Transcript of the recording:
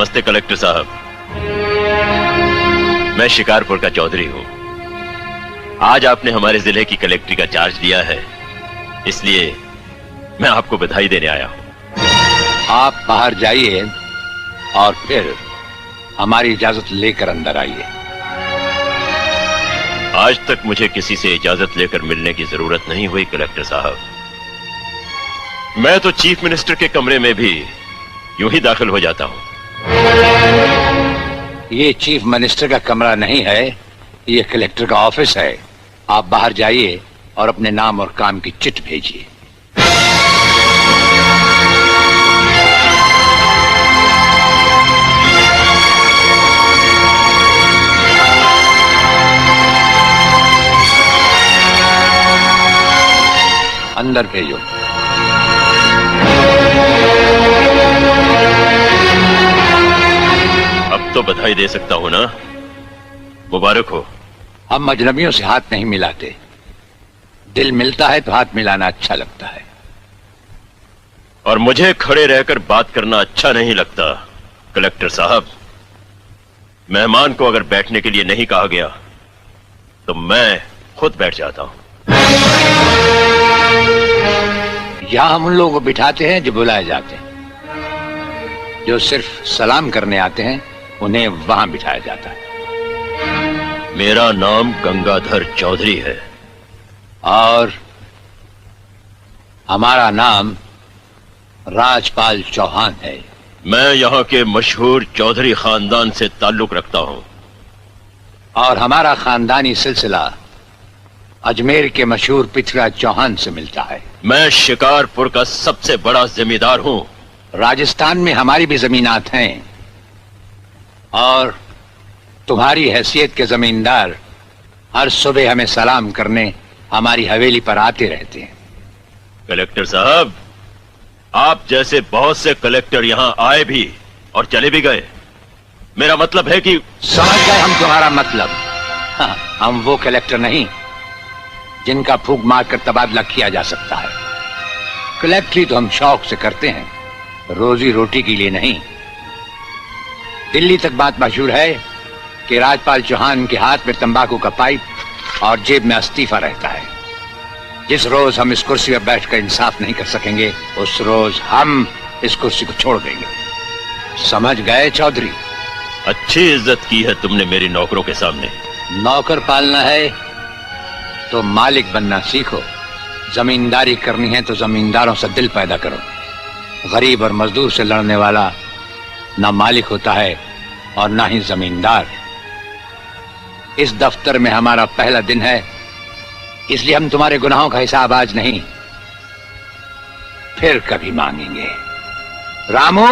नमस्ते कलेक्टर साहब, मैं शिकारपुर का चौधरी हूं। आज आपने हमारे जिले की कलेक्ट्री का चार्ज लिया है, इसलिए मैं आपको बधाई देने आया हूं। आप बाहर जाइए और फिर हमारी इजाजत लेकर अंदर आइए। आज तक मुझे किसी से इजाजत लेकर मिलने की जरूरत नहीं हुई कलेक्टर साहब। मैं तो चीफ मिनिस्टर के कमरे में भी यूं ही दाखिल हो जाता हूं। ये चीफ मिनिस्टर का कमरा नहीं है, ये कलेक्टर का ऑफिस है। आप बाहर जाइए और अपने नाम और काम की चिट भेजिए। अंदर भेजो। अब तो बधाई दे सकता हूं ना? मुबारक हो। हम अजनबियों से हाथ नहीं मिलाते। दिल मिलता है तो हाथ मिलाना अच्छा लगता है। और मुझे खड़े रहकर बात करना अच्छा नहीं लगता कलेक्टर साहब। मेहमान को अगर बैठने के लिए नहीं कहा गया तो मैं खुद बैठ जाता हूं। यहां हम उन लोगों को बिठाते हैं जो बुलाए जाते हैं। जो सिर्फ सलाम करने आते हैं उन्हें वहां बिठाया जाता है। मेरा नाम गंगाधर चौधरी है और हमारा नाम राजपाल चौहान है। मैं यहाँ के मशहूर चौधरी खानदान से ताल्लुक रखता हूँ और हमारा खानदानी सिलसिला अजमेर के मशहूर पृथ्वीराज चौहान से मिलता है। मैं शिकारपुर का सबसे बड़ा जमींदार हूँ। राजस्थान में हमारी भी जमीनात हैं और तुम्हारी हैसियत के जमींदार हर सुबह हमें सलाम करने हमारी हवेली पर आते रहते हैं। कलेक्टर साहब, आप जैसे बहुत से कलेक्टर यहाँ आए भी और चले भी गए। मेरा मतलब है कि समझ गए हम तुम्हारा मतलब। हाँ, हम वो कलेक्टर नहीं जिनका फूंक मारकर तबादला किया जा सकता है। कलेक्टरी तो हम शौक से करते हैं, रोजी रोटी के लिए नहीं। दिल्ली तक बात मशहूर है कि राजपाल चौहान के हाथ में तंबाकू का पाइप और जेब में इस्तीफा रहता है। जिस रोज हम इस कुर्सी पर बैठकर इंसाफ नहीं कर सकेंगे उस रोज हम इस कुर्सी को छोड़ देंगे। समझ गए चौधरी? अच्छी इज्जत की है तुमने मेरी नौकरों के सामने। नौकर पालना है तो मालिक बनना सीखो। जमींदारी करनी है तो जमींदारों से दिल पैदा करो। गरीब और मजदूर से लड़ने वाला ना मालिक होता है और ना ही जमींदार। इस दफ्तर में हमारा पहला दिन है, इसलिए हम तुम्हारे गुनाहों का हिसाब आज नहीं फिर कभी मांगेंगे। रामू,